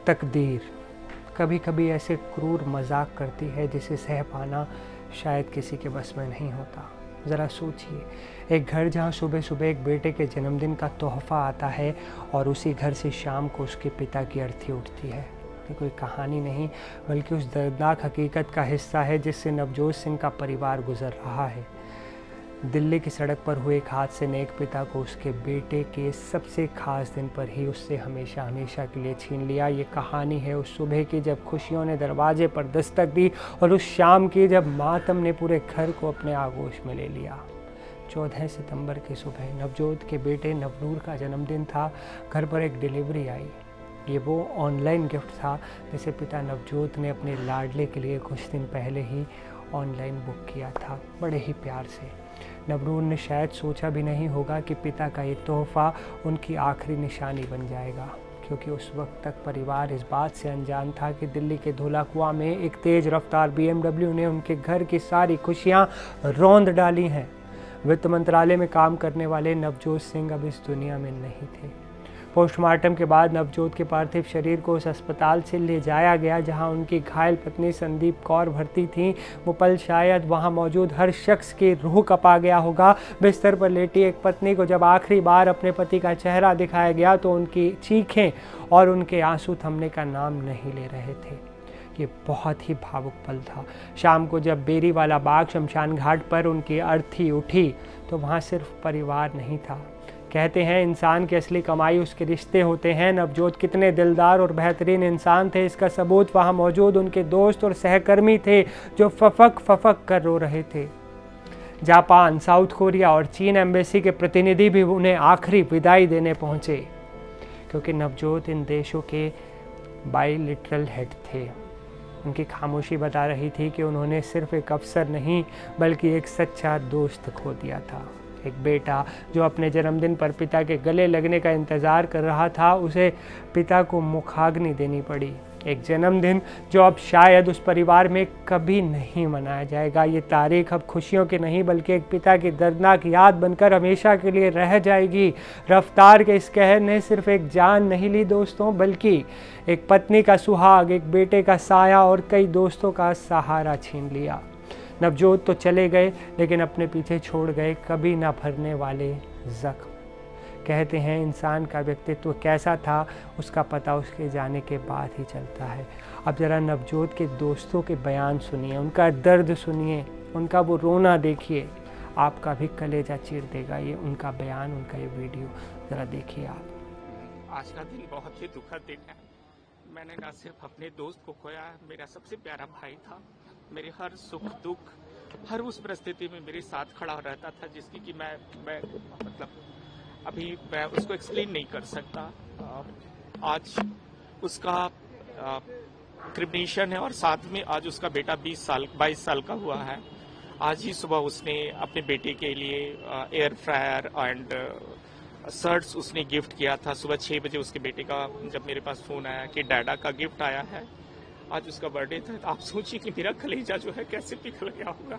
तकदीर कभी कभी ऐसे क्रूर मजाक करती है जिसे सह पाना शायद किसी के बस में नहीं होता। ज़रा सोचिए, एक घर जहाँ सुबह सुबह एक बेटे के जन्मदिन का तोहफ़ा आता है और उसी घर से शाम को उसके पिता की अर्थी उठती है। ये कोई कहानी नहीं बल्कि उस दर्दनाक हकीकत का हिस्सा है जिससे नवजोत सिंह का परिवार गुजर रहा है। दिल्ली की सड़क पर हुए एक हादसे ने एक पिता को उसके बेटे के सबसे खास दिन पर ही उससे हमेशा हमेशा के लिए छीन लिया। ये कहानी है उस सुबह की जब खुशियों ने दरवाजे पर दस्तक दी और उस शाम की जब मातम ने पूरे घर को अपने आगोश में ले लिया। 14 सितंबर की सुबह नवजोत के बेटे नवनूर का जन्मदिन था। घर पर एक डिलीवरी आई। ये वो ऑनलाइन गिफ्ट था जिसे पिता नवजोत ने अपने लाडले के लिए कुछ दिन पहले ही ऑनलाइन बुक किया था, बड़े ही प्यार से। नवनूर ने शायद सोचा भी नहीं होगा कि पिता का ये तोहफ़ा उनकी आखिरी निशानी बन जाएगा, क्योंकि उस वक्त तक परिवार इस बात से अनजान था कि दिल्ली के धौलाकुआं में एक तेज़ रफ्तार BMW ने उनके घर की सारी खुशियां रौंद डाली हैं। वित्त मंत्रालय में काम करने वाले नवजोत सिंह अब इस दुनिया में नहीं थे। पोस्टमार्टम के बाद नवजोत के पार्थिव शरीर को उस अस्पताल से ले जाया गया जहां उनकी घायल पत्नी संदीप कौर भर्ती थी। वो पल शायद वहां मौजूद हर शख्स की रूह कपा गया होगा। बिस्तर पर लेटी एक पत्नी को जब आखिरी बार अपने पति का चेहरा दिखाया गया तो उनकी चीखें और उनके आंसू थमने का नाम नहीं ले रहे थे। ये बहुत ही भावुक पल था। शाम को जब बेरीवाला बाग शमशान घाट पर उनकी अर्थी उठी तो वहाँ सिर्फ परिवार नहीं था। कहते हैं इंसान की असली कमाई उसके रिश्ते होते हैं। नवजोत कितने दिलदार और बेहतरीन इंसान थे, इसका सबूत वहाँ मौजूद उनके दोस्त और सहकर्मी थे जो फफक कर रो रहे थे। जापान, साउथ कोरिया और चीन एम्बेसी के प्रतिनिधि भी उन्हें आखिरी विदाई देने पहुँचे, क्योंकि नवजोत इन देशों के बायलिटरल हेड थे। उनकी खामोशी बता रही थी कि उन्होंने सिर्फ एक अफसर नहीं बल्कि एक सच्चा दोस्त खो दिया था। एक बेटा जो अपने जन्मदिन पर पिता के गले लगने का इंतज़ार कर रहा था, उसे पिता को मुखाग्नि देनी पड़ी। एक जन्मदिन जो अब शायद उस परिवार में कभी नहीं मनाया जाएगा। ये तारीख अब खुशियों की नहीं बल्कि एक पिता की दर्दनाक याद बनकर हमेशा के लिए रह जाएगी। रफ्तार के इस कहर ने सिर्फ एक जान नहीं ली दोस्तों, बल्कि एक पत्नी का सुहाग, एक बेटे का साया और कई दोस्तों का सहारा छीन लिया। नवजोत तो चले गए लेकिन अपने पीछे छोड़ गए कभी ना भरने वाले जख्म। कहते हैं इंसान का व्यक्तित्व कैसा था उसका पता उसके जाने के बाद ही चलता है। अब ज़रा नवजोत के दोस्तों के बयान सुनिए, उनका दर्द सुनिए, उनका वो रोना देखिए, आपका भी कलेजा चीर देगा ये उनका बयान, उनका ये वीडियो ज़रा देखिए आप। आज का दिन बहुत ही दुखद दिन है। मैंने ना सिर्फ अपने दोस्त को खोया, मेरा सबसे प्यारा भाई था। मेरे हर सुख दुख, हर उस परिस्थिति में मेरे साथ खड़ा रहता था जिसकी कि मैं मतलब अभी मैं उसको एक्सप्लेन नहीं कर सकता। आज उसका क्रिमिनेशन है और साथ में आज उसका बेटा 22 साल का हुआ है। आज ही सुबह उसने अपने बेटे के लिए एयर फ्रायर एंड शर्ट्स उसने गिफ्ट किया था। सुबह 6 बजे उसके बेटे का जब मेरे पास फोन आया कि डैडा का गिफ्ट आया है, आज उसका बर्थडे था। तो आप सोचिए कि मेरा कलेजा जो है कैसे पिघल गया होगा।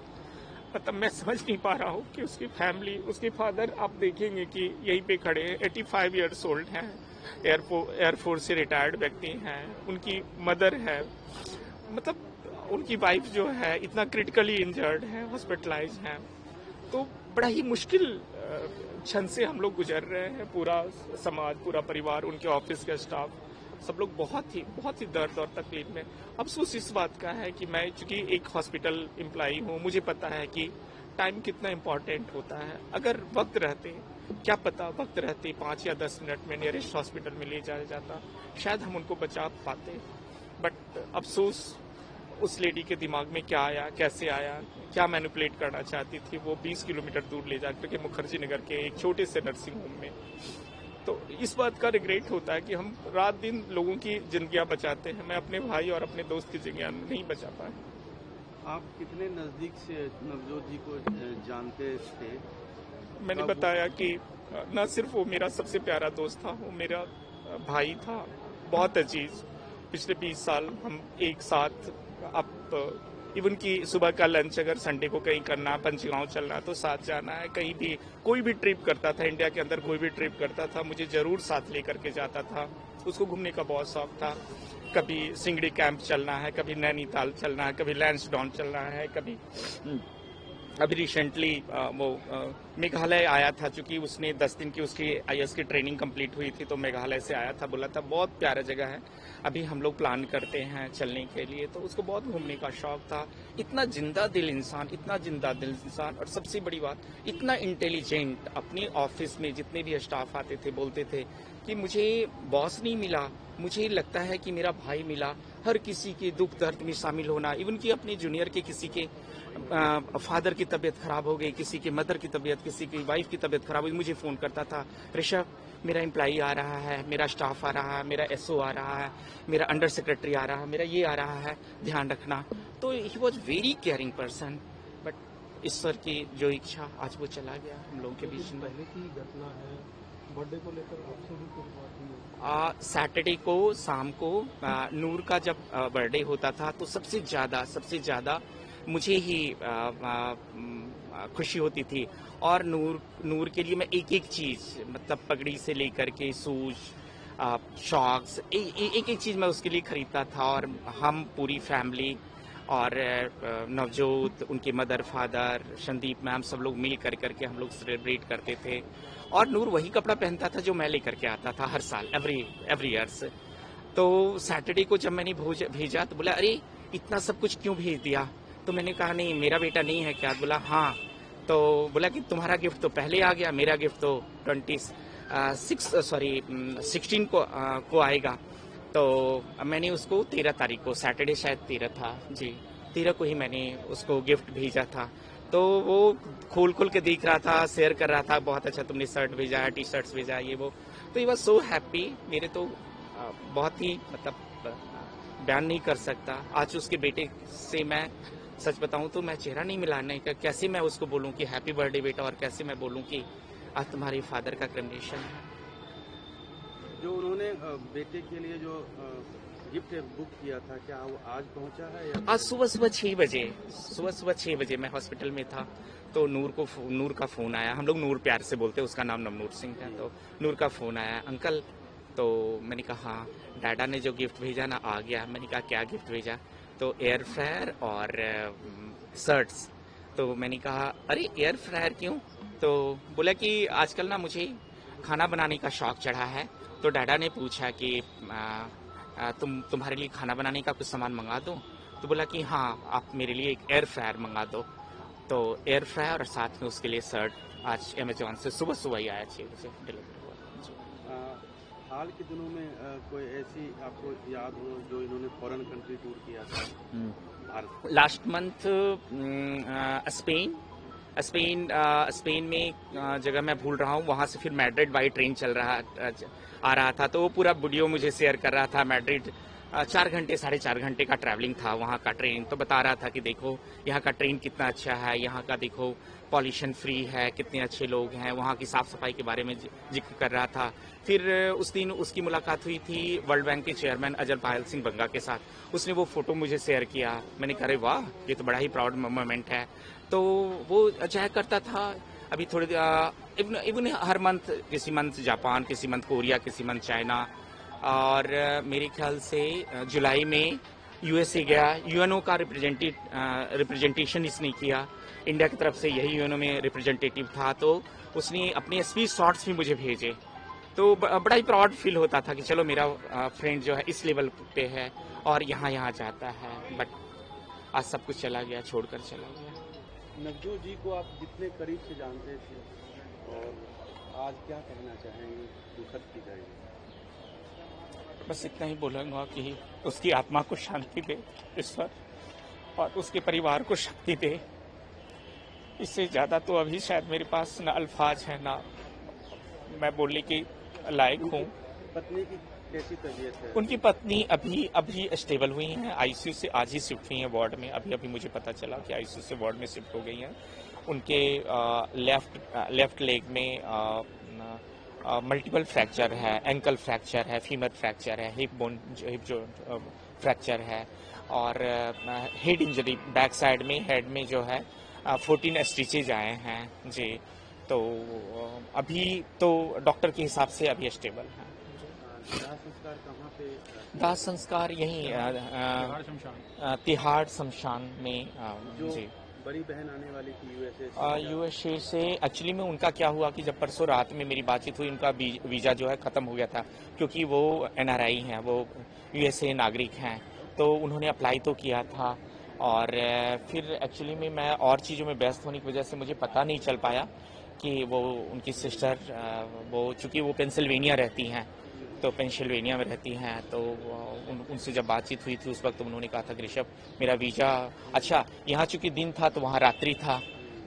मतलब मैं समझ नहीं पा रहा हूँ कि उसकी फैमिली, उसके फादर आप देखेंगे कि यहीं पे खड़े हैं, 85 ईयर्स ओल्ड हैं, एयरफोर्स से रिटायर्ड व्यक्ति हैं, उनकी मदर है, मतलब उनकी वाइफ जो है इतना क्रिटिकली इंजर्ड है, हॉस्पिटलाइज हैं। तो बड़ा ही मुश्किल क्षण से हम लोग गुजर रहे हैं, पूरा समाज, पूरा परिवार, उनके ऑफिस का स्टाफ, सब लोग बहुत ही दर्द और तकलीफ में। अफसोस इस बात का है कि मैं चूंकि एक हॉस्पिटल एम्प्लॉई हूँ, मुझे पता है कि टाइम कितना इम्पोर्टेंट होता है। अगर वक्त रहते, क्या पता वक्त रहते 5 या 10 मिनट में नियरेस्ट हॉस्पिटल में ले जाया जाता, शायद हम उनको बचा पाते। बट अफसोस उस लेडी के दिमाग में क्या आया, कैसे आया, क्या मैनिपुलेट करना चाहती थी, वो 20 किलोमीटर दूर ले जाकर के मुखर्जी नगर के एक छोटे से नर्सिंग होम में। तो इस बात का रिग्रेट होता है कि हम रात दिन लोगों की जिंदगियां बचाते हैं, मैं अपने भाई और अपने दोस्त की जिंदगियां नहीं बचा पाए। आप कितने नजदीक से नवजोत जी को जानते थे? मैंने बताया कि न सिर्फ वो मेरा सबसे प्यारा दोस्त था, वो मेरा भाई था, बहुत अजीज। पिछले 20 साल हम एक साथ, अब इवन की सुबह का लंच अगर संडे को कहीं करना, पंचगांव चलना तो साथ जाना है। कहीं भी कोई भी ट्रिप करता था, इंडिया के अंदर कोई भी ट्रिप करता था, मुझे जरूर साथ लेकर के जाता था। उसको घूमने का बहुत शौक था। कभी सिंगड़ी कैंप चलना है, कभी नैनीताल चलना है, कभी लैंसडाउन चलना है, कभी अभी रिसेंटली वो मेघालय आया था, क्योंकि उसने 10 दिन की उसकी आईएएस की ट्रेनिंग कंप्लीट हुई थी, तो मेघालय से आया था, बोला था बहुत प्यारा जगह है, अभी हम लोग प्लान करते हैं चलने के लिए। तो उसको बहुत घूमने का शौक था। इतना जिंदा दिल इंसान, इतना जिंदा दिल इंसान, और सबसे बड़ी बात इतना इंटेलिजेंट। अपने ऑफिस में जितने भी स्टाफ आते थे बोलते थे कि मुझे बॉस नहीं मिला, मुझे लगता है कि मेरा भाई मिला। हर किसी के दुख दर्द में शामिल होना, इवन कि अपने जूनियर के किसी के फादर की तबीयत खराब हो गई, किसी की मदर की तबीयत, किसी की वाइफ की तबीयत खराब हुई, मुझे फोन करता था, ऋषभ मेरा एम्प्लॉई आ रहा है, मेरा स्टाफ आ रहा है, मेरा एसओ आ रहा है, मेरा अंडर सेक्रेटरी आ रहा है, मेरा ये आ रहा है, ध्यान रखना। तो he was very caring person. But ईश्वर की जो इच्छा, आज वो चला गया हम लोगों के बीच में। पहले की घटना है, बर्थडे को लेकर आपसे भी कुछ बात हुई? सैटरडे को शाम को नूर का जब बर्थडे होता था, तो सबसे ज्यादा मुझे ही खुशी होती थी। और नूर के लिए मैं एक एक चीज, मतलब पगड़ी से लेकर के शूज, शॉक्स, एक एक चीज मैं उसके लिए खरीदता था। और हम पूरी फैमिली और नवजोत, उनके मदर फादर, संदीप मैम, सब लोग मिल करके हम लोग सेलिब्रेट करते थे। और नूर वही कपड़ा पहनता था जो मैं लेकर के आता था हर साल, एवरी ईयर्स। तो सैटरडे को जब मैंने भेजा तो बोला अरे इतना सब कुछ क्यों भेज दिया? तो मैंने कहा नहीं, मेरा बेटा नहीं है क्या? बोला हाँ। तो बोला कि तुम्हारा गिफ्ट तो पहले आ गया, मेरा गिफ्ट तो 16 को आएगा। तो मैंने उसको 13 तारीख को, सैटरडे शायद 13 था जी, 13 को ही मैंने उसको गिफ्ट भेजा था। तो वो खोल के देख रहा था, शेयर कर रहा था, बहुत अच्छा तुमने शर्ट भेजा है, टी शर्ट्स भेजा है, ये वो। तो ही वॉज सो हैप्पी। मेरे तो बहुत ही, मतलब बयान नहीं कर सकता। आज उसके बेटे से मैं सच बताऊं तो मैं चेहरा नहीं मिलाने का, कैसे मैं उसको बोलूं कि हैप्पी बर्थडे बेटा, और कैसे मैं बोलूं कि आज तुम्हारे फादर का क्रेमेशन है। जो उन्होंने बेटे के लिए जो गिफ्ट बुक किया था, क्या वो आज पहुंचा है या? आज सुबह 6 बजे मैं हॉस्पिटल में था, तो नूर का फोन आया। हम लोग नूर प्यार से बोलते हैं, उसका नाम नवनूर सिंह है। तो नूर का फोन आया, अंकल। तो मैंने कहा हाँ, डाडा ने जो गिफ्ट भेजा ना आ गया। मैंने कहा क्या गिफ्ट भेजा? तो एयर फ्रायर और शर्ट्स। तो मैंने कहा अरे एयर फ्रायर क्यों? तो बोला कि आजकल ना मुझे खाना बनाने का शौक चढ़ा है, तो डाडा ने पूछा कि तुम्हारे लिए खाना बनाने का कुछ सामान मंगा दूं? तो बोला कि हाँ, आप मेरे लिए एक एयर फ्रायर मंगा दो। तो एयर फ्रायर और साथ में उसके लिए शर्ट आज अमेजोन से सुबह ही आया, 6 बजे डिलीवरी हुआ। हाल के दिनों में कोई ऐसी आपको याद हो जो इन्होंने फॉरेन कंट्री टूर किया था भारत? लास्ट मंथ स्पेन में जगह मैं भूल रहा हूँ, वहां से फिर मैड्रिड बाई ट्रेन आ रहा था। तो वो पूरा वीडियो मुझे शेयर कर रहा था। मैड्रिड 4 घंटे 4.5 घंटे का ट्रैवलिंग था वहाँ का ट्रेन। तो बता रहा था कि देखो यहाँ का ट्रेन कितना अच्छा है, यहाँ का देखो पॉल्यूशन फ्री है, कितने अच्छे लोग हैं, वहाँ की साफ सफाई के बारे में जिक्र कर रहा था। फिर उस दिन उसकी मुलाकात हुई थी वर्ल्ड बैंक के चेयरमैन अजल पायल सिंह बंगा के साथ। उसने वो फोटो मुझे शेयर किया। मैंने कहा अरे वाह, ये तो बड़ा ही प्राउड मोमेंट है। तो वो जाया करता था। अभी थोड़े इवन हर मंथ, किसी मंथ जापान, किसी मंथ कोरिया, किसी मंथ चाइना। और मेरे ख्याल से जुलाई में यूएसए गया। यूएनओ का रिप्रेजेंटेशन इसने किया, इंडिया की तरफ से यही यूएनओ में रिप्रेजेंटेटिव था। तो उसने अपने स्पीच शॉर्ट्स भी मुझे भेजे। तो बड़ा ही प्राउड फील होता था कि चलो मेरा फ्रेंड जो है इस लेवल पे है और यहाँ जाता है। बट आज सब कुछ चला गया, छोड़कर चला गया। नवजोत जी को आप जितने करीब से जानते थे, और आज क्या कहना चाहेंगे दुखद की घड़ी? बस इतना ही बोलूंगा कि उसकी आत्मा को शांति दे ईश्वर, और उसके परिवार को शक्ति दे। इससे ज्यादा तो अभी शायद मेरे पास ना अल्फाज है, ना मैं बोलने के लायक हूँ। पत्नी की कैसी तबीयत है? उनकी पत्नी अभी स्टेबल हुई हैं। आईसीयू से आज ही शिफ्ट हुई हैं वार्ड में। अभी मुझे पता चला कि आईसीयू से वार्ड में शिफ्ट हो गई हैं। उनके लेफ्ट लेग में मल्टीपल फ्रैक्चर है, एंकल फ्रैक्चर है, फीमर फ्रैक्चर है, हिप जो फ्रैक्चर है, और हेड इंजरी बैक साइड में, हेड में जो है 14 स्टिचेज आए हैं जी। तो अभी तो डॉक्टर के हिसाब से अभी स्टेबल है। दाह संस्कार कहाँ पे दाह संस्कार यहीं तिहाड़ शमशान में जो जी बड़ी बहन आने वाली थी यूएसए यूएसए से एक्चुअली में उनका क्या हुआ कि जब परसों रात में मेरी बातचीत हुई, उनका वीजा जो है खत्म हो गया था, क्योंकि वो एनआरआई हैं, वो यूएसए नागरिक हैं, तो उन्होंने अप्लाई तो किया था और फिर एक्चुअली में मैं और चीज़ों में व्यस्त होने की वजह से मुझे पता नहीं चल पाया कि वो उनकी सिस्टर वो चूँकि वो पेंसिल्वेनिया रहती हैं, तो पेंसिल्वेनिया में रहती हैं, तो उनसे जब बातचीत हुई थी उस वक्त उन्होंने कहा था कि ऋषभ मेरा वीज़ा, अच्छा यहाँ चूँकि दिन था तो वहाँ रात्रि था,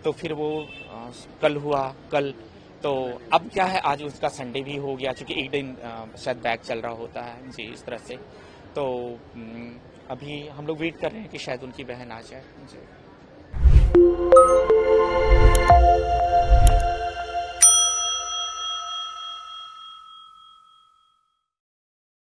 तो फिर वो कल हुआ कल, तो अब क्या है आज उसका संडे भी हो गया, चूँकि एक दिन शायद बैक चल रहा होता है जी इस तरह से, तो अभी हम लोग वेट कर रहे हैं कि शायद उनकी बहन आ जाए जी।